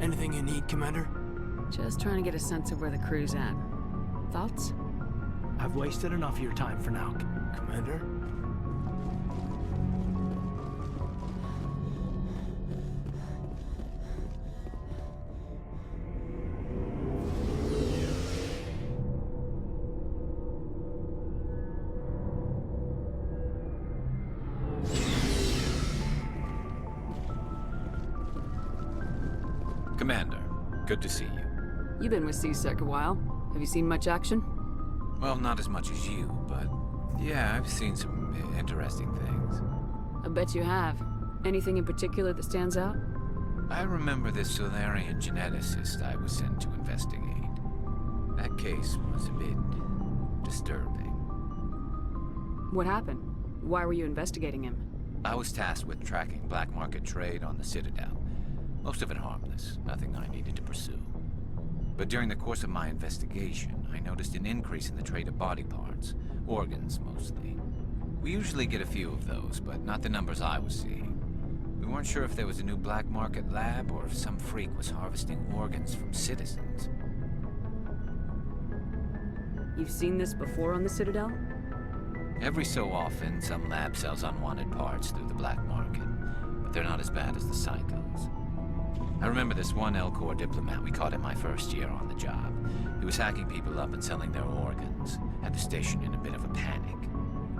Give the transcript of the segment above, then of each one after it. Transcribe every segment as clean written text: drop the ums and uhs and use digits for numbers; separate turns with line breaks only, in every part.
Anything you need, Commander?
Just trying to get a sense of where the crew's at. Thoughts?
I've wasted enough of your time for now, Commander.
Commander, good to see you.
You've been with C-Sec a while. Have you seen much action?
Well, not as much as you, but yeah, I've seen some interesting things.
I bet you have. Anything in particular that stands out?
I remember this Solarian geneticist I was sent to investigate. That case was a bit disturbing.
What happened? Why were you investigating him?
I was tasked with tracking black market trade on the Citadel. Most of it harmless, nothing I needed to pursue. But during the course of my investigation, I noticed an increase in the trade of body parts, organs mostly. We usually get a few of those, but not the numbers I was seeing. We weren't sure if there was a new black market lab or if some freak was harvesting organs from citizens.
You've seen this before on the Citadel?
Every so often, some lab sells unwanted parts through the black market, but they're not as bad as the psychos. I remember this one Elcor diplomat we caught in my first year on the job. He was hacking people up and selling their organs, had the station in a bit of a panic.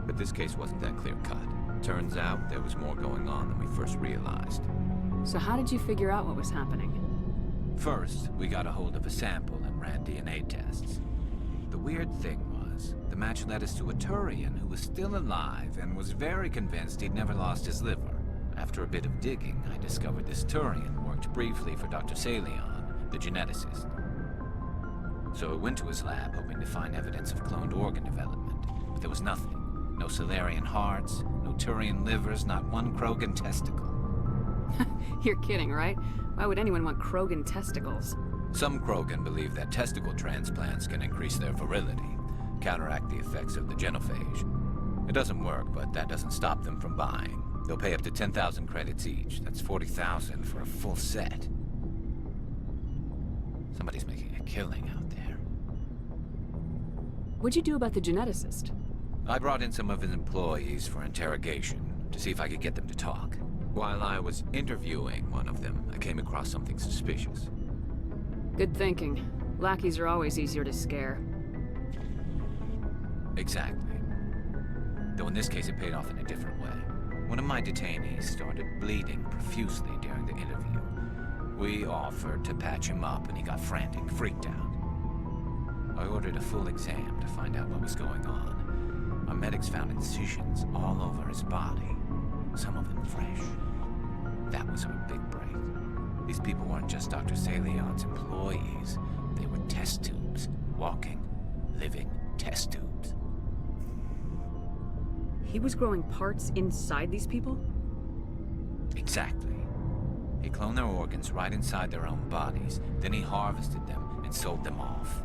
But this case wasn't that clear-cut. Turns out there was more going on than we first realized.
So how did you figure out what was happening?
First, we got a hold of a sample and ran DNA tests. The weird thing was, the match led us to a Turian who was still alive and was very convinced he'd never lost his liver. After a bit of digging, I discovered this Turian worked briefly for Dr. Salion, the geneticist. So I went to his lab hoping to find evidence of cloned organ development, but there was nothing. No Solarian hearts, no Turian livers, not one Krogan testicle.
You're kidding, right? Why would anyone want Krogan testicles?
Some Krogan believe that testicle transplants can increase their virility, counteract the effects of the genophage. It doesn't work, but that doesn't stop them from buying. They'll pay up to 10,000 credits each. That's 40,000 for a full set. Somebody's making a killing out there.
What'd you do about the geneticist?
I brought in some of his employees for interrogation to see if I could get them to talk. While I was interviewing one of them, I came across something suspicious.
Good thinking. Lackeys are always easier to scare.
Exactly. Though in this case it paid off in a different way. One of my detainees started bleeding profusely during the interview. We offered to patch him up and he got frantic, freaked out. I ordered a full exam to find out what was going on. Our medics found incisions all over his body, some of them fresh. That was our big break. These people weren't just Dr. Salion's employees. They were test tubes. Walking, living test tubes.
He was growing parts inside these people?
Exactly. He cloned their organs right inside their own bodies. Then he harvested them and sold them off.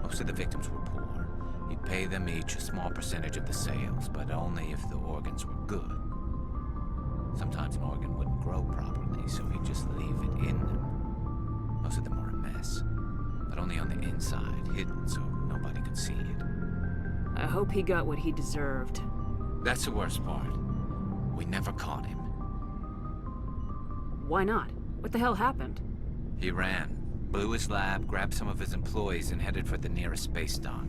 Most of the victims were poor. He'd pay them each a small percentage of the sales, but only if the organs were good. Sometimes an organ wouldn't grow properly, so he'd just leave it in them. Most of them were a mess, but only on the inside, hidden so nobody could see it.
I hope he got what he deserved.
That's the worst part. We never caught him.
Why not? What the hell happened?
He ran, blew his lab, grabbed some of his employees, and headed for the nearest space dock.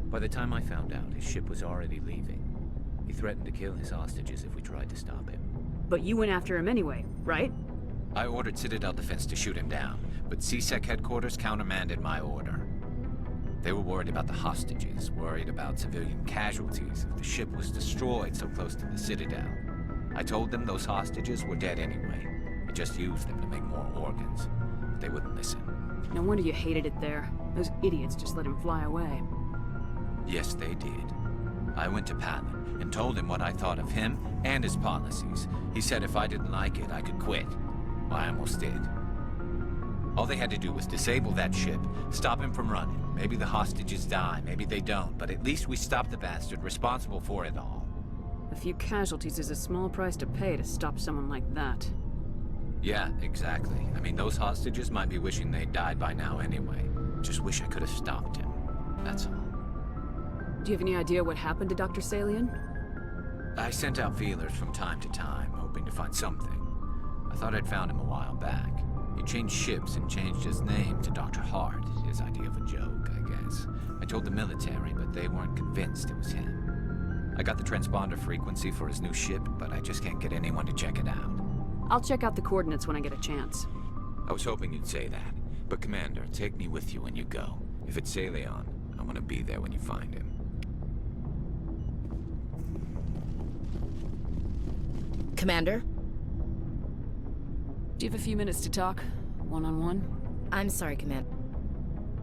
By the time I found out, his ship was already leaving. He threatened to kill his hostages if we tried to stop him.
But you went after him anyway, right?
I ordered Citadel Defense to shoot him down, but C-Sec headquarters countermanded my order. They were worried about the hostages, worried about civilian casualties if the ship was destroyed so close to the Citadel. I told them those hostages were dead anyway. I just used them to make more organs. But they wouldn't listen.
No wonder you hated it there. Those idiots just let him fly away.
Yes, they did. I went to Palin and told him what I thought of him and his policies. He said if I didn't like it, I could quit. Well, I almost did. All they had to do was disable that ship, stop him from running. Maybe the hostages die, maybe they don't, but at least we stopped the bastard responsible for it all.
A few casualties is a small price to pay to stop someone like that.
Yeah, exactly. I mean, those hostages might be wishing they'd died by now anyway. Just wish I could have stopped him. That's all.
Do you have any idea what happened to Dr. Salian?
I sent out feelers from time to time, hoping to find something. I thought I'd found him a while back. He changed ships and changed his name to Dr. Hart, his idea of a joke, I guess. I told the military, but they weren't convinced it was him. I got the transponder frequency for his new ship, but I just can't get anyone to check it out.
I'll check out the coordinates when I get a chance.
I was hoping you'd say that. But Commander, take me with you when you go. If it's Salion, I want to be there when you find him.
Commander?
Do you have a few minutes to talk? One-on-one?
I'm sorry, Commander.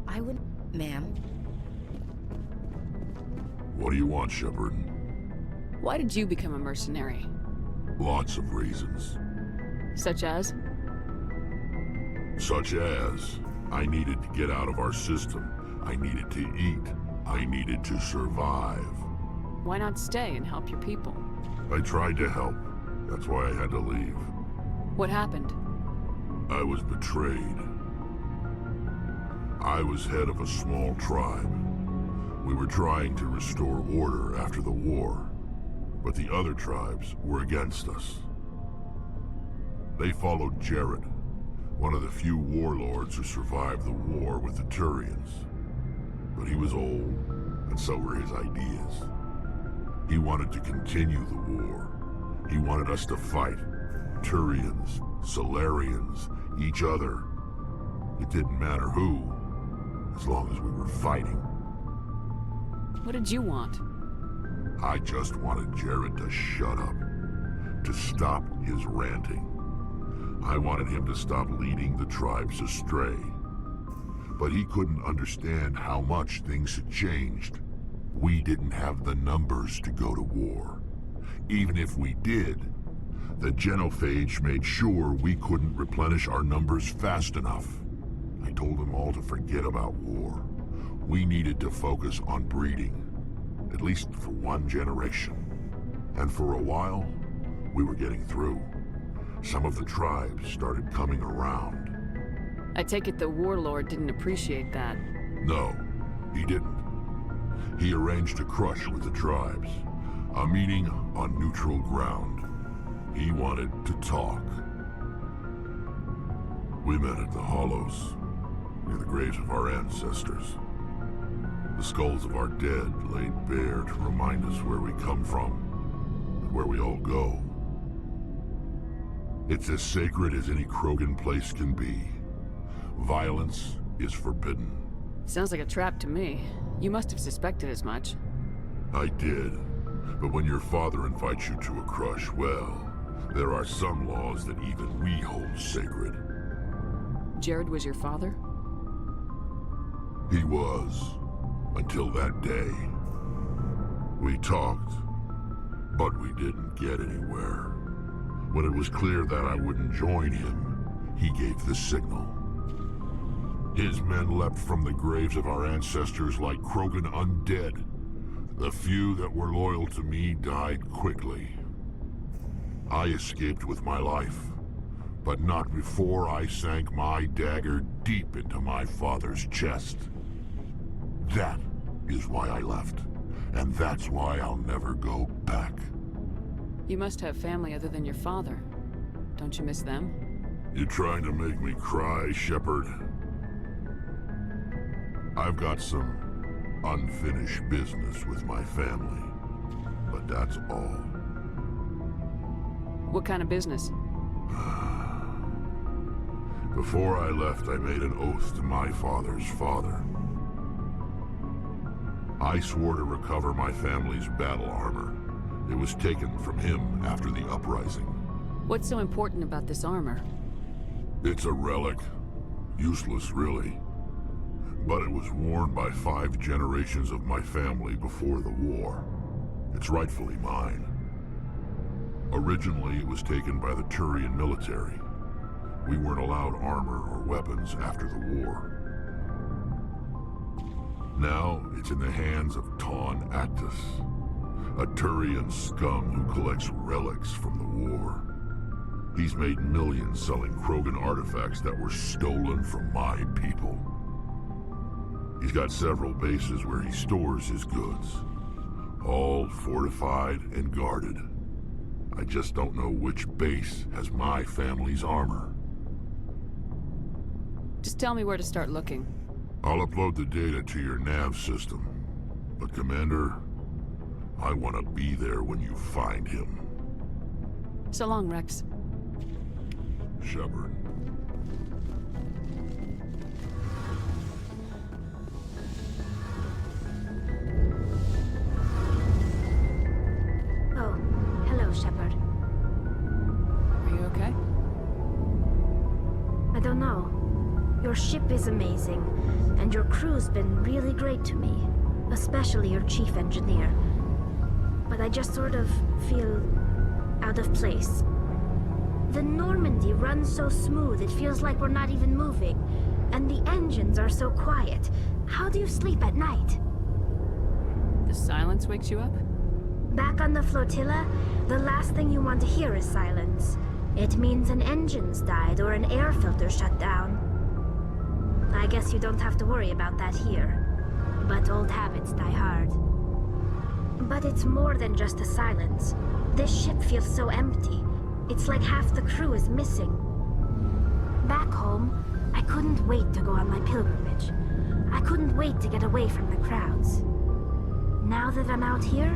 I would... Ma'am?
What do you want, Shepard?
Why did you become a mercenary?
Lots of reasons.
Such as?
Such as, I needed to get out of our system. I needed to eat. I needed to survive.
Why not stay and help your people?
I tried to help. That's why I had to leave.
What happened?
I was betrayed. I was head of a small tribe. We were trying to restore order after the war, but the other tribes were against us. They followed Jared, one of the few warlords who survived the war with the Turians. But he was old, and so were his ideas. He wanted to continue the war. He wanted us to fight. Turians, Solarians, each other. It didn't matter who, as long as we were fighting.
What did you want?
I just wanted Jared to shut up, to stop his ranting. I wanted him to stop leading the tribes astray. But he couldn't understand how much things had changed. We didn't have the numbers to go to war. Even if we did, the genophage made sure we couldn't replenish our numbers fast enough. I told them all to forget about war. We needed to focus on breeding, at least for one generation. And for a while, we were getting through. Some of the tribes started coming around.
I take it the warlord didn't appreciate that.
No, he didn't. He arranged a crush with the tribes. A meeting on neutral ground. He wanted to talk. We met at the Hollows, near the graves of our ancestors. The skulls of our dead laid bare to remind us where we come from, and where we all go. It's as sacred as any Krogan place can be. Violence is forbidden.
Sounds like a trap to me. You must have suspected as much.
I did. But when your father invites you to a crush, well, there are some laws that even we hold sacred.
Jared was your father?
He was, until that day. We talked, but we didn't get anywhere. When it was clear that I wouldn't join him, he gave the signal. His men leapt from the graves of our ancestors like Krogan undead. The few that were loyal to me died quickly. I escaped with my life, but not before I sank my dagger deep into my father's chest. That is why I left, and that's why I'll never go back.
You must have family other than your father. Don't you miss them?
You trying to make me cry, Shepard? I've got some unfinished business with my family, but that's all.
What kind of business?
Before I left, I made an oath to my father's father. I swore to recover my family's battle armor. It was taken from him after the uprising.
What's so important about this armor?
It's a relic. Useless, really. But it was worn by 5 generations of my family before the war. It's rightfully mine. Originally, it was taken by the Turian military. We weren't allowed armor or weapons after the war. Now, it's in the hands of Ton Actus, a Turian scum who collects relics from the war. He's made millions selling Krogan artifacts that were stolen from my people. He's got several bases where he stores his goods, all fortified and guarded. I just don't know which base has my family's armor.
Just tell me where to start looking.
I'll upload the data to your nav system. But Commander, I want to be there when you find him.
So long, Rex.
Shepard.
Oh, hello, Shepard.
Are you okay?
I don't know. Your ship is amazing, and your crew's been really great to me, especially your chief engineer. But I just sort of feel out of place. The Normandy runs so smooth it feels like we're not even moving, and the engines are so quiet. How do you sleep at night?
The silence wakes you up?
Back on the flotilla, the last thing you want to hear is silence. It means an engine's died or an air filter shut down. I guess you don't have to worry about that here. But old habits die hard. But it's more than just the silence. This ship feels so empty. It's like half the crew is missing. Back home, I couldn't wait to go on my pilgrimage. I couldn't wait to get away from the crowds. Now that I'm out here,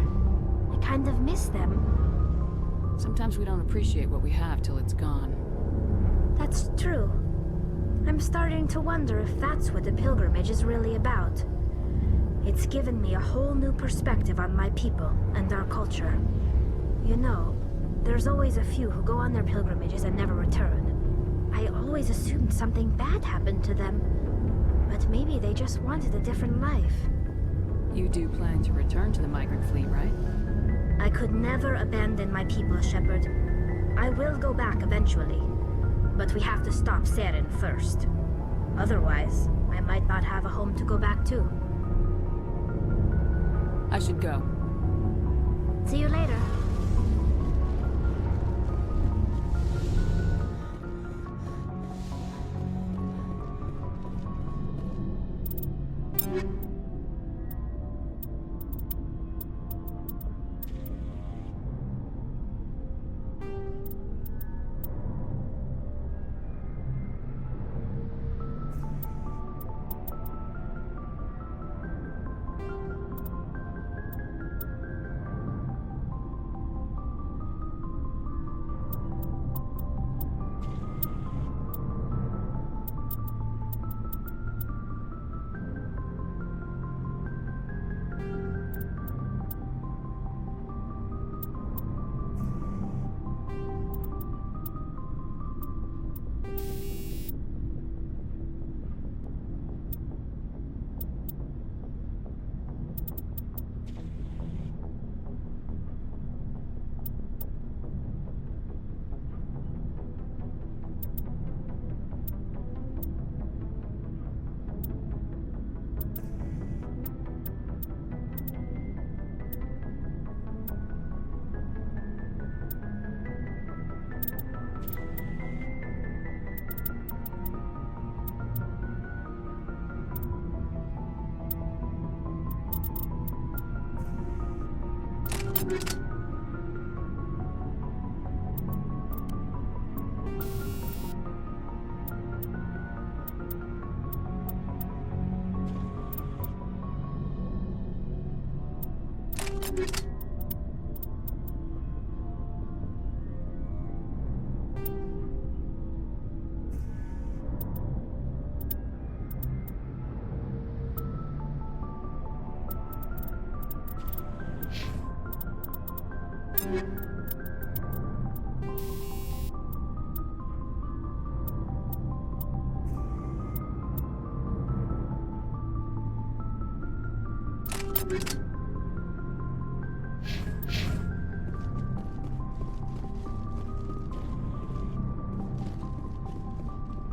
I kind of miss them.
Sometimes we don't appreciate what we have till it's gone.
That's true. I'm starting to wonder if that's what the pilgrimage is really about. It's given me a whole new perspective on my people and our culture. You know, there's always a few who go on their pilgrimages and never return. I always assumed something bad happened to them. But maybe they just wanted a different life.
You do plan to return to the migrant fleet, right?
I could never abandon my people, Shepard. I will go back eventually. But we have to stop Saren first. Otherwise, I might not have a home to go back to.
I should go.
See you later.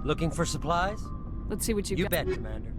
Looking for supplies?
Let's see what you've
You
got.
bet, Commander.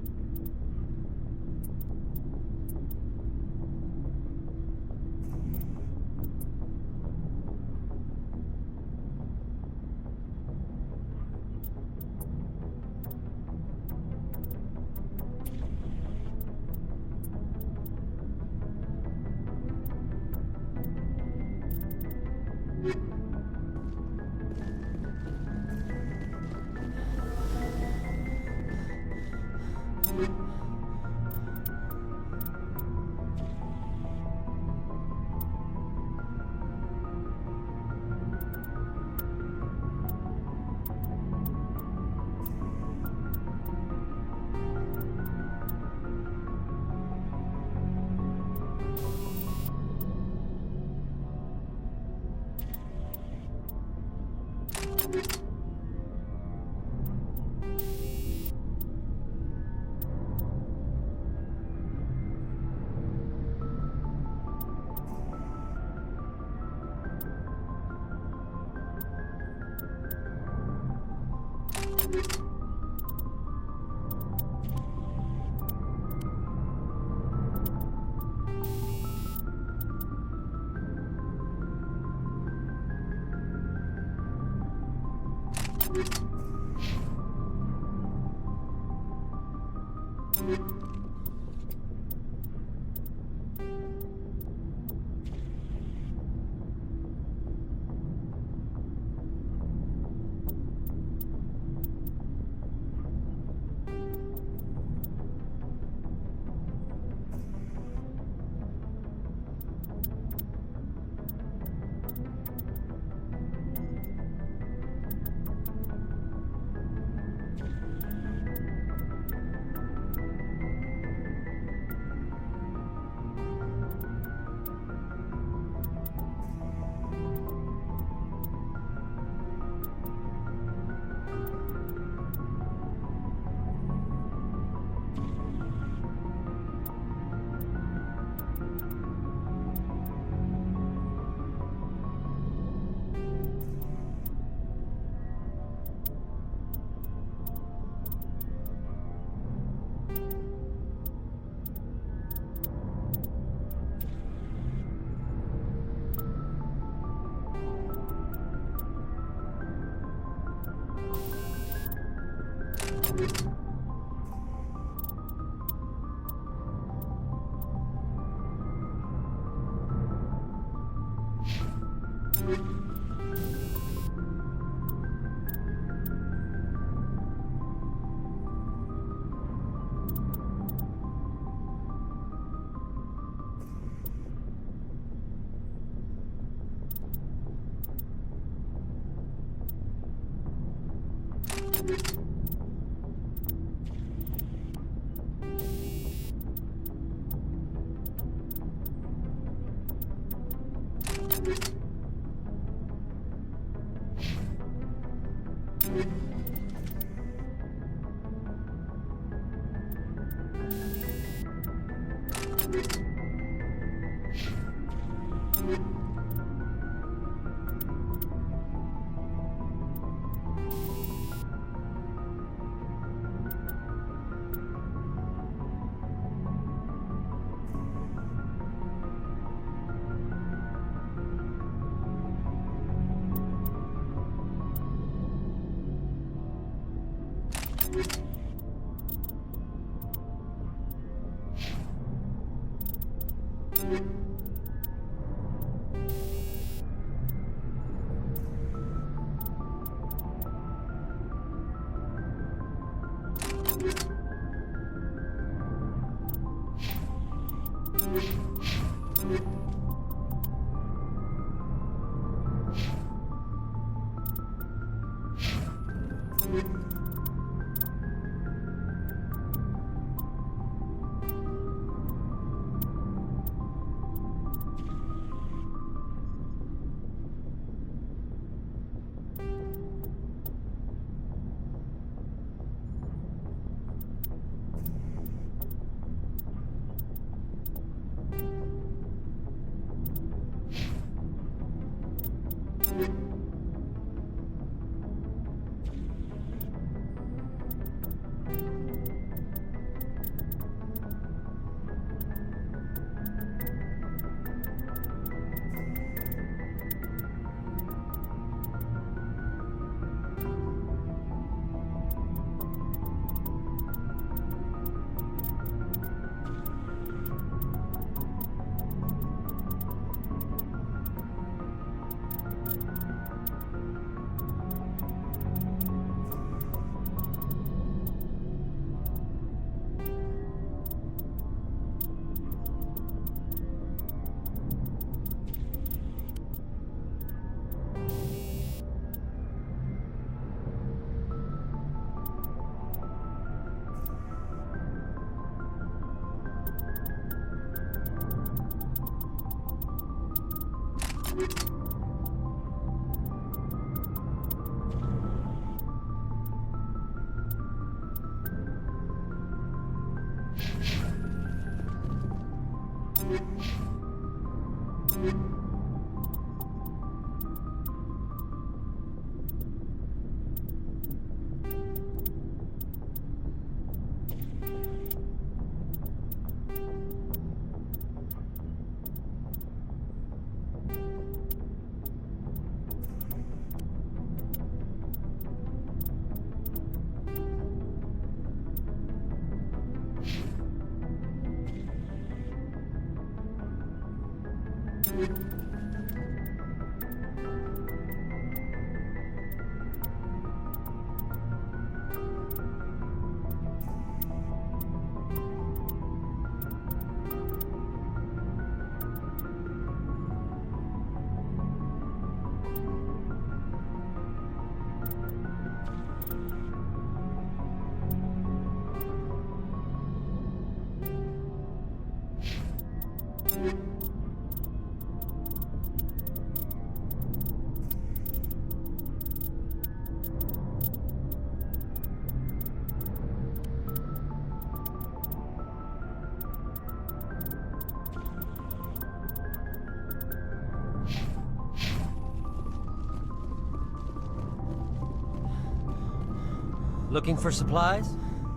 Looking for supplies?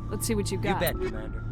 Let's see what you got.
You bet, Commander.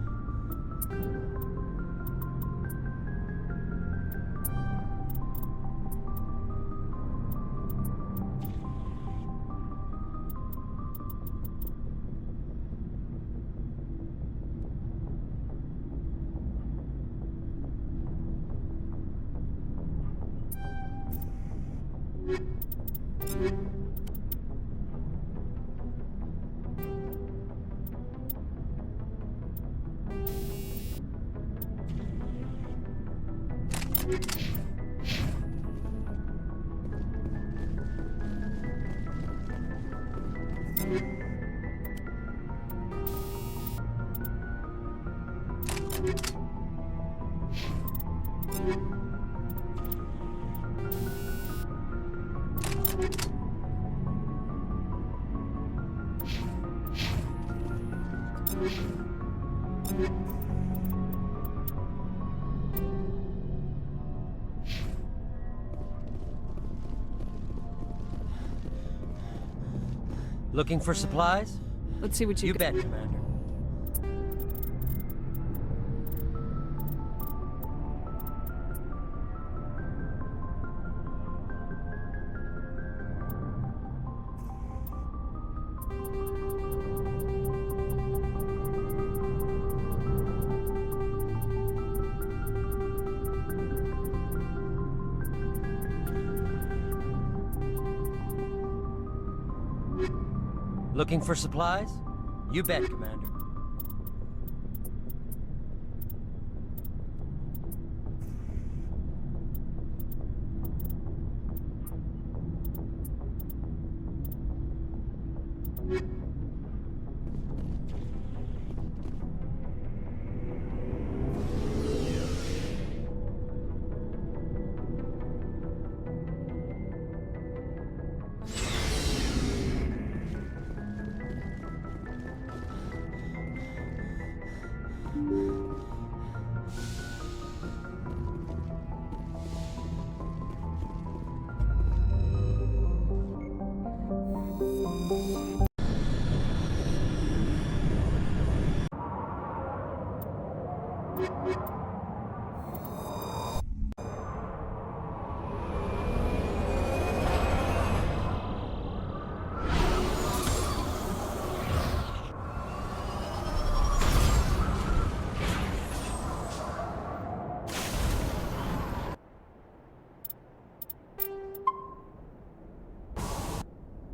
Looking for supplies?
Let's see what you
You
got.
bet, Commander. Looking for supplies? You bet, Commander.